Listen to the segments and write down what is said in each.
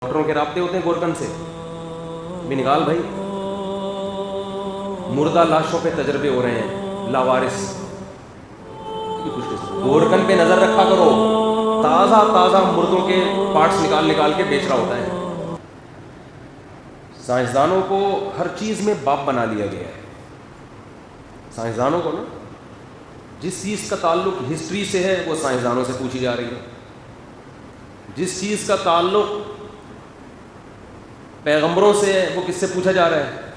ڈاکٹروں کے رابطے ہوتے ہیں گورکن سے بھی نکال بھائی. مردہ لاشوں پہ تجربے ہو رہے ہیں لاوارث. گورکن پہ نظر رکھا کرو, تازہ تازہ مردوں کے پارٹس نکال کے بیچ رہا ہوتا ہے. سائنسدانوں کو ہر چیز میں باپ بنا لیا گیا ہے. سائنسدانوں کو نا جس چیز کا تعلق ہسٹری سے ہے وہ سائنسدانوں سے پوچھی جا رہی ہے. جس چیز کا تعلق پیغمبروں سے ہے وہ کس سے پوچھا جا رہا ہے؟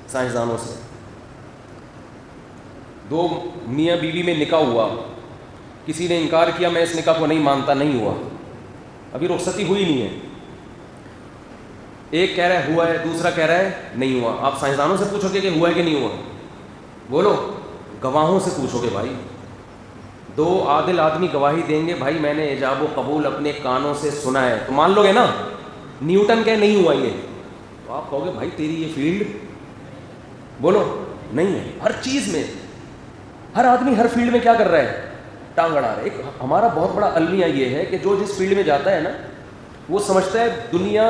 سائنسدانوں سے. دو میاں بیوی میں نکاح ہوا, کسی نے انکار کیا میں اس نکاح کو نہیں مانتا, نہیں ہوا, ابھی رخصتی ہوئی نہیں ہے. ایک کہہ رہا ہے ہوا ہے, دوسرا کہہ رہا ہے نہیں ہوا. آپ سائنسدانوں سے پوچھو گے کہ ہوا ہے کہ نہیں ہوا؟ بولو. گواہوں سے پوچھو گے بھائی. دو عادل آدمی گواہی دیں گے بھائی میں نے ایجاب و قبول اپنے کانوں سے سنا ہے, تو مان لو گے نا. نیوٹن کہ نہیں ہوا یہ, تو آپ کہو گے بھائی تیری یہ فیلڈ بولو نہیں ہے. ہر چیز میں ہر آدمی ہر فیلڈ میں کیا کر رہا ہے؟ ٹانگ اڑا رہا ہے. ایک ہمارا بہت بڑا المیہ یہ ہے کہ جو جس فیلڈ میں جاتا ہے نا وہ سمجھتا ہے دنیا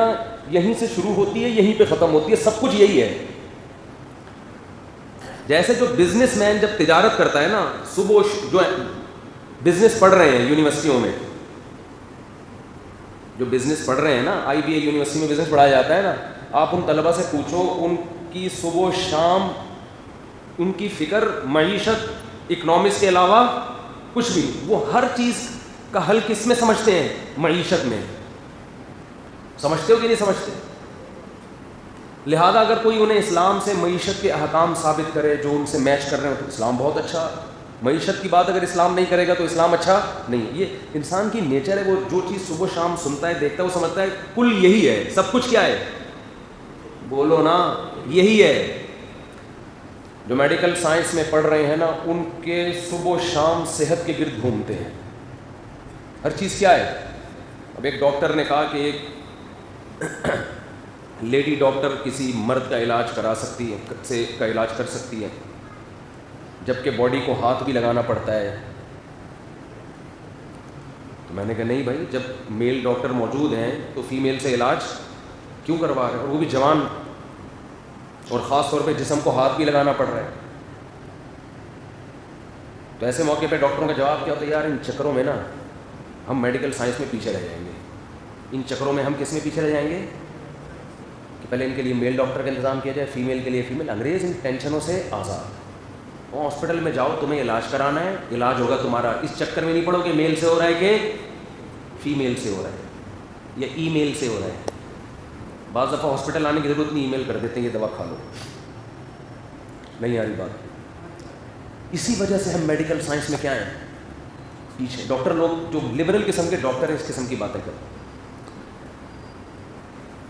یہیں سے شروع ہوتی ہے یہیں پہ ختم ہوتی ہے, سب کچھ یہی ہے. جیسے جو بزنس مین جب تجارت کرتا ہے نا, صبح جو بزنس پڑھ رہے ہیں یونیورسٹیوں میں, جو بزنس پڑھ رہے ہیں نا, آئی بی اے یونیورسٹی میں بزنس پڑھایا جاتا ہے نا, آپ ان طلبہ سے پوچھو ان کی صبح و شام ان کی فکر معیشت اکنامکس کے علاوہ کچھ بھی, وہ ہر چیز کا حل کس میں سمجھتے ہیں؟ معیشت میں. سمجھتے ہو کہ نہیں سمجھتے؟ لہذا اگر کوئی انہیں اسلام سے معیشت کے احکام ثابت کرے جو ان سے میچ کر رہے ہیں تو اسلام بہت اچھا. معیشت کی بات اگر اسلام نہیں کرے گا تو اسلام اچھا نہیں. یہ انسان کی نیچر ہے, وہ جو چیز صبح شام سنتا ہے دیکھتا ہے وہ سمجھتا ہے کل یہی ہے, سب کچھ کیا ہے؟ بولو نا, یہی ہے. جو میڈیکل سائنس میں پڑھ رہے ہیں نا ان کے صبح و شام صحت کے گرد گھومتے ہیں. ہر چیز کیا ہے؟ اب ایک ڈاکٹر نے کہا کہ ایک لیڈی ڈاکٹر کسی مرد کا علاج کرا سکتی ہے, کا علاج کر سکتی ہے, جبکہ باڈی کو ہاتھ بھی لگانا پڑتا ہے. تو میں نے کہا نہیں بھائی, جب میل ڈاکٹر موجود ہیں تو فیمیل سے علاج کیوں کروا رہے ہیں, اور وہ بھی جوان, اور خاص طور پہ جسم کو ہاتھ بھی لگانا پڑ رہا ہے. تو ایسے موقع پہ ڈاکٹروں کا جواب کیا ہوتا ہے؟ یار ان چکروں میں نا ہم میڈیکل سائنس میں پیچھے رہ جائیں گے. ان چکروں میں ہم کس میں پیچھے رہ جائیں گے کہ پہلے ان کے لیے میل ڈاکٹر کا انتظام کیا جائے, فیمیل کے لیے فیمیل. انگریز ان ٹینشنوں سے آزاد. وہ ہاسپٹل میں جاؤ, تمہیں علاج کرانا ہے, علاج ہوگا تمہارا. اس چکر میں نہیں پڑو کہ میل سے ہو رہا ہے کہ فیمیل سے ہو رہا ہے یا ای میل سے ہو رہا ہے. بعض دفعہ ہاسپٹل آنے کی ضرورت نہیں, ای میل کر دیتے ہیں یہ دوا کھا لو. نہیں آ رہی بات. اسی وجہ سے ہم میڈیکل سائنس میں کیا ہیں پیچھے. ڈاکٹر لوگ جو لبرل قسم کے ڈاکٹر ہیں اس قسم کی باتیں کرتے ہیں.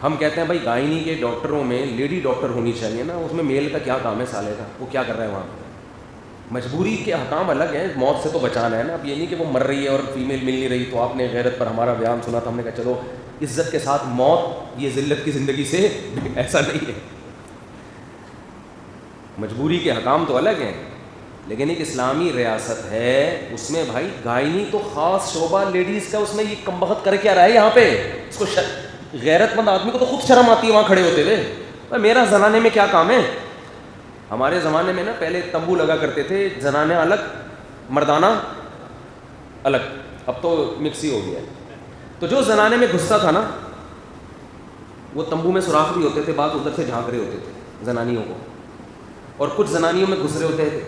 ہم کہتے ہیں بھائی گائنی کے ڈاکٹروں میں لیڈی ڈاکٹر ہونی چاہیے نا, اس میں میل کا کیا کام ہے سالے کا, وہ کیا کر رہا ہے وہاں پہ؟ مجبوری کے احکام الگ ہیں, موت سے تو بچانا ہے نا. اب یہ نہیں کہ وہ مر رہی ہے اور فیمیل مل نہیں رہی تو آپ نے غیرت پر ہمارا بیان سنا تو ہم نے کہا چلو عزت کے ساتھ موت یہ ذلت کی زندگی سے, ایسا نہیں ہے. مجبوری کے احکام تو الگ ہیں, لیکن ایک اسلامی ریاست ہے اس میں بھائی گائنی تو خاص شعبہ لیڈیز کا, اس میں یہ کمبخت کر کے آ رہا ہے یہاں پہ. اس کو غیرت مند آدمی کو تو خود شرم آتی ہے وہاں کھڑے ہوتے ہوئے, میرا زنانے میں کیا کام ہے. ہمارے زمانے میں نا پہلے تمبو لگا کرتے تھے, زنانے الگ مردانہ الگ, اب تو مکسی ہو گیا ہے. تو جو زنانے میں گھستا تھا نا وہ تمبو میں سوراخ بھی ہوتے تھے, بعض ادھر سے جھانک رہے ہوتے تھے زنانیوں کو, اور کچھ زنانیوں میں گھس رہے ہوتے تھے.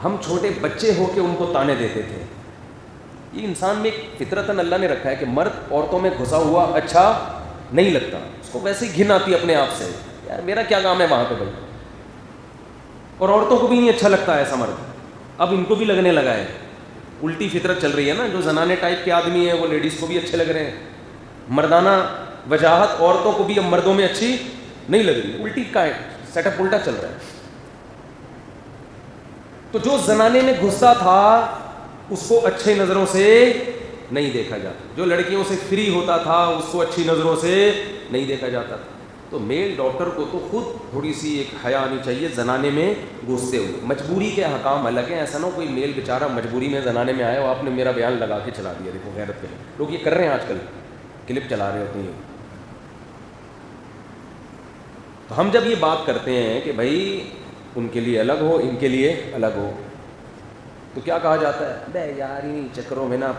ہم چھوٹے بچے ہو کے ان کو تانے دیتے تھے. یہ انسان میں ایک فطرتاً اللہ نے رکھا ہے کہ مرد عورتوں میں گھسا ہوا اچھا نہیں لگتا, اس کو ویسے ہی گھن آتی ہے اپنے آپ سے, یار میرا کیا کام ہے وہاں پہ بھائی. اور عورتوں کو بھی نہیں اچھا لگتا ہے ایسا مرد. اب ان کو بھی لگنے لگا ہے, الٹی فطرت چل رہی ہے نا. جو زنانے ٹائپ کے آدمی ہیں وہ لیڈیز کو بھی اچھے لگ رہے ہیں, مردانہ وجاہت عورتوں کو بھی اب مردوں میں اچھی نہیں لگ رہی. الٹی کا سیٹ اپ الٹا چل رہا ہے. تو جو زنانے میں گھستا تھا اس کو اچھے نظروں سے نہیں دیکھا جاتا, جو لڑکیوں سے فری ہوتا تھا اس کو اچھی نظروں سے نہیں دیکھا جاتا تھا. تو میل ڈاکٹر کو تو خود تھوڑی سی ایک حیا آنی چاہیے زنانے میں گھستے ہوئے. مجبوری کے احکام الگ ہیں, ایسا نہ کوئی میل بیچارہ مجبوری میں زنانے میں آیا اور آپ نے میرا بیان لگا کے چلا دیا. دیکھو غیرت کے لوگ یہ کر رہے ہیں آج کل, کلپ چلا رہے ہوتے ہیں. تو ہم جب یہ بات کرتے ہیں کہ بھائی ان کے لیے الگ ہو, ان کے لیے الگ ہو, تو کیا کہا جاتا ہے؟ بے یار انہیں چکروں میں نا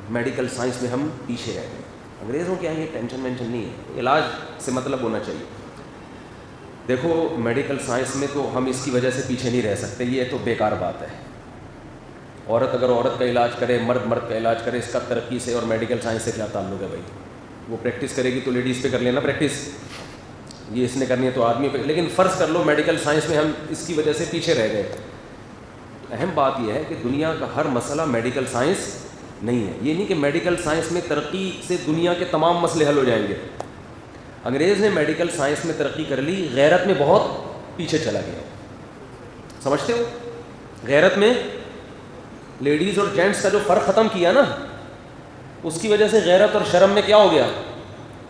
میڈیکل سائنس میں ہم پیچھے رہ گئے. انگریزوں کے یہاں یہ ٹینشن وینشن نہیں ہے, علاج سے مطلب ہونا چاہیے. دیکھو میڈیکل سائنس میں تو ہم اس کی وجہ سے پیچھے نہیں رہ سکتے, یہ تو بیکار بات ہے. عورت اگر عورت کا علاج کرے, مرد مرد کا علاج کرے, اس کا ترقی سے اور میڈیکل سائنس سے کیا تعلق ہے بھائی؟ وہ پریکٹس کرے گی تو لیڈیز پہ کر لینا پریکٹس, یہ اس نے کرنی ہے تو آدمی پہ. لیکن فرض کر لو میڈیکل سائنس میں ہم اس کی وجہ سے پیچھے رہ گئے. اہم بات یہ ہے کہ دنیا کا ہر مسئلہ میڈیکل سائنس نہیں ہے. یہ نہیں کہ میڈیکل سائنس میں ترقی سے دنیا کے تمام مسئلے حل ہو جائیں گے. انگریز نے میڈیکل سائنس میں ترقی کر لی, غیرت میں بہت پیچھے چلا گیا. سمجھتے ہو؟ غیرت میں لیڈیز اور جینٹس کا جو فرق ختم کیا نا, اس کی وجہ سے غیرت اور شرم میں کیا ہو گیا؟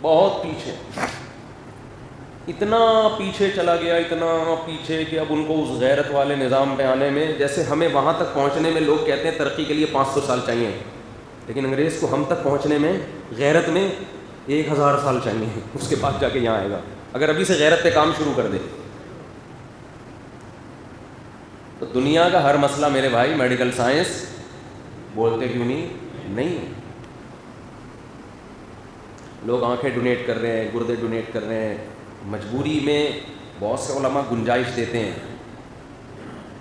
بہت پیچھے. اتنا پیچھے چلا گیا, اتنا پیچھے کہ اب ان کو اس غیرت والے نظام پہ آنے میں, جیسے ہمیں وہاں تک پہنچنے میں لوگ کہتے ہیں ترقی کے لیے 500 سال چاہیے, لیکن انگریز کو ہم تک پہنچنے میں غیرت میں 1000 سال چاہیے, اس کے بعد جا کے یہاں آئے گا اگر ابھی سے غیرت پہ کام شروع کر دے. تو دنیا کا ہر مسئلہ میرے بھائی میڈیکل سائنس بولتے کیوں نہیں. لوگ آنکھیں ڈونیٹ کر رہے ہیں, گردے ڈونیٹ کر رہے ہیں, مجبوری میں بہت سے علماء گنجائش دیتے ہیں.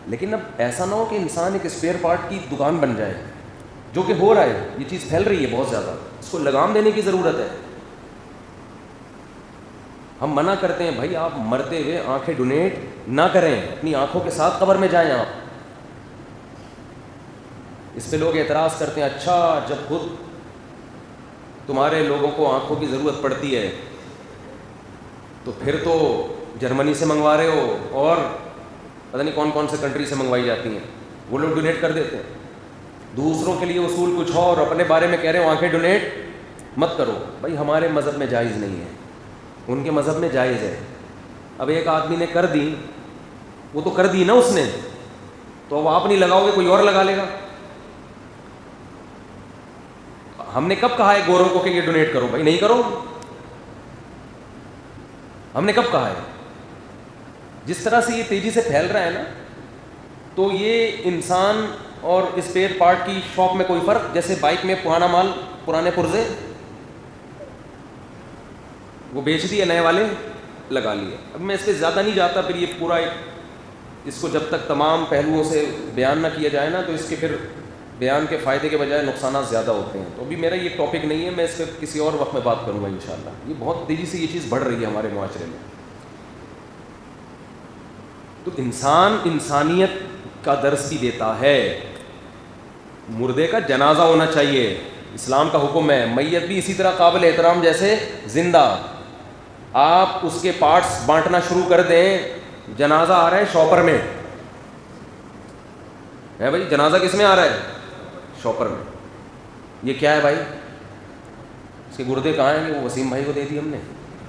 لیکن اب ایسا نہ ہو کہ انسان ایک اسپیئر پارٹ کی دکان بن جائے, جو کہ ہو رہا ہے. یہ چیز پھیل رہی ہے بہت زیادہ, اس کو لگام دینے کی ضرورت ہے. ہم منع کرتے ہیں بھائی آپ مرتے ہوئے آنکھیں ڈونیٹ نہ کریں, اپنی آنکھوں کے ساتھ قبر میں جائیں آپ. اس پہ لوگ اعتراض کرتے ہیں, اچھا جب خود تمہارے لوگوں کو آنکھوں کی ضرورت پڑتی ہے تو پھر تو جرمنی سے منگوا رہے ہو اور پتہ نہیں کون کون سے کنٹری سے منگوائی جاتی ہیں, وہ لوگ ڈونیٹ کر دیتے ہیں. دوسروں کے لیے اصول کچھ اور اپنے بارے میں کہہ رہے ہو آنکھیں ڈونیٹ مت کرو. بھائی ہمارے مذہب میں جائز نہیں ہے, ان کے مذہب میں جائز ہے. اب ایک آدمی نے کر دی, وہ تو کر دی نا اس نے, تو اب آپ نہیں لگاؤ گے کوئی اور لگا لے گا. ہم نے کب کہا ہے گوروں کو کہ یہ ڈونیٹ کرو؟ بھائی نہیں کرو. ہم نے کب کہا ہے؟ جس طرح سے یہ تیزی سے پھیل رہا ہے نا, تو یہ انسان اور اسپیئر پارٹ کی شاپ میں کوئی فرق, جیسے بائک میں پرانا مال, پرانے پرزے وہ بیچ دیے, نئے والے لگا لیے. اب میں اس پہ زیادہ نہیں جاتا, پھر یہ پورا اس کو جب تک تمام پہلوؤں سے بیان نہ کیا جائے نا, تو اس کے پھر بیان کے فائدے کے بجائے نقصانات زیادہ ہوتے ہیں. تو ابھی میرا یہ ٹاپک نہیں ہے, میں اس پہ کسی اور وقت میں بات کروں گا انشاءاللہ. یہ بہت تیزی سے یہ چیز بڑھ رہی ہے ہمارے معاشرے میں. تو انسان انسانیت کا درس بھی دیتا ہے. مردے کا جنازہ ہونا چاہیے, اسلام کا حکم ہے. میت بھی اسی طرح قابل احترام جیسے زندہ. آپ اس کے پارٹس بانٹنا شروع کر دیں, جنازہ آ رہا ہے شاپر میں ہے بھائی, جنازہ کس میں آ رہا ہے؟ شاپر میں. یہ کیا ہے بھائی؟ اس کے گردے کہاں ہیں؟ وہ وسیم بھائی کو دے دی ہم نے,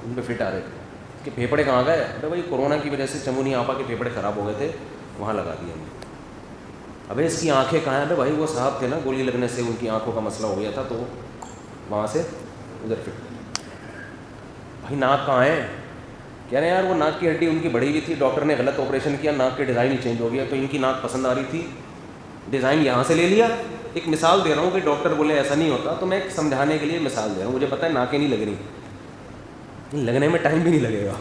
ان پہ فٹ آ رہے تھے. اس کے پھیپھڑے کہاں گئے؟ ارے بھائی کورونا کی وجہ سے چمونی آپا کے پھیپھڑے خراب ہو گئے تھے, وہاں لگا دیے ہم نے. ابھی اس کی آنکھیں کہاں ہیں؟ ارے بھائی وہ صاحب تھے نا, گولی لگنے سے ان کی آنکھوں کا مسئلہ ہو گیا تھا, تو وہاں سے ادھر فٹ. بھائی ناک کہاں ہے؟ کہہ رہے ہیں یار وہ ناک کی ہڈی ان کی بڑھی ہوئی تھی, ڈاکٹر نے غلط آپریشن کیا, ناک کے ڈیزائن ہی چینج ہو گیا, تو ان کی ناک پسند آ رہی تھی, ڈیزائن یہاں سے لے لیا. ایک مثال دے رہا ہوں کہ ڈاکٹر بولے ایسا نہیں ہوتا, تو میں ایک سمجھانے کے لیے مثال دے رہا ہوں. مجھے پتہ ہے ناکیں نہیں لگ رہی, لگنے میں ٹائم بھی نہیں لگے گا.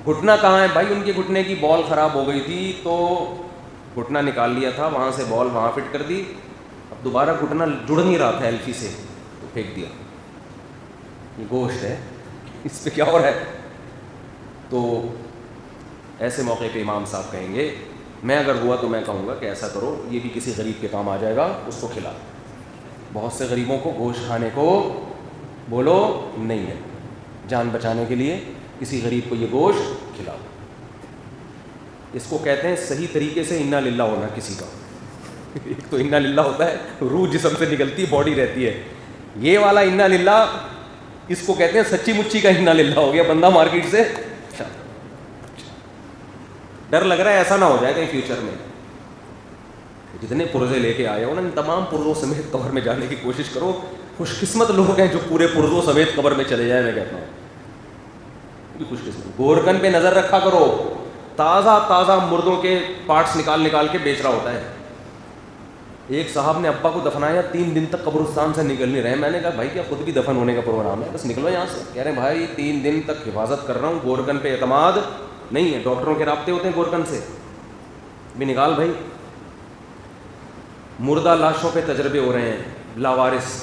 گھٹنا کہاں ہے؟ بھائی ان کے گھٹنے کی بال خراب ہو گئی تھی, تو گھٹنا نکال لیا تھا, وہاں سے بال وہاں فٹ کر دی, اب دوبارہ گھٹنا جڑ نہیں رہا تھا ایلفی سے, تو پھینک دیا. یہ گوشت ہے, اس پہ کیا ہو رہا ہے؟ تو ایسے موقع پہ امام صاحب کہیں گے, میں اگر ہوا تو میں کہوں گا کہ ایسا کرو, یہ بھی کسی غریب کے کام آ جائے گا, اس کو کھلا. بہت سے غریبوں کو گوشت کھانے کو بولو نہیں ہے, جان بچانے کے لیے کسی غریب کو یہ گوشت کھلاؤ. اس کو کہتے ہیں صحیح طریقے سے انا للہ ہونا کسی کا. ایک تو انا للہ ہوتا ہے روح جسم سے نکلتی ہے, باڈی رہتی ہے. یہ والا انا للہ اس کو کہتے ہیں سچی مچی کا انا للہ ہو گیا, بندہ مارکیٹ سے ڈر لگ رہا ہے ایسا نہ ہو جائے کہیں فیوچر میں. جتنے پرزے لے کے آئے ہو نا, ان تمام پرزوں سمیت قبر میں جانے کی کوشش کرو, خوش قسمت لوگ ہیں جو پورے پرزوں سمیت قبر میں چلے جائیں. میں کہتا ہوں خوش قسمت. گورکن پہ نظر رکھا کرو, تازہ تازہ مردوں کے پارٹس نکال نکال کے بیچ رہا ہوتا ہے. ایک صاحب نے ابا کو دفنایا, 3 دن تک قبرستان سے نکل نہیں رہے. میں نے کہا بھائی کیا خود بھی دفن ہونے کا پروگرام ہے, بس نکلو یہاں سے. کہہ رہے ہیں بھائی 3 دن تک حفاظت کر رہا ہوں, گورکن پہ اعتماد نہیں ہے. ڈاکٹروں کے رابطے ہوتے ہیں گورکن سے بھی. نکال بھائی. مردہ لاشوں پہ تجربے ہو رہے ہیں, لاوارث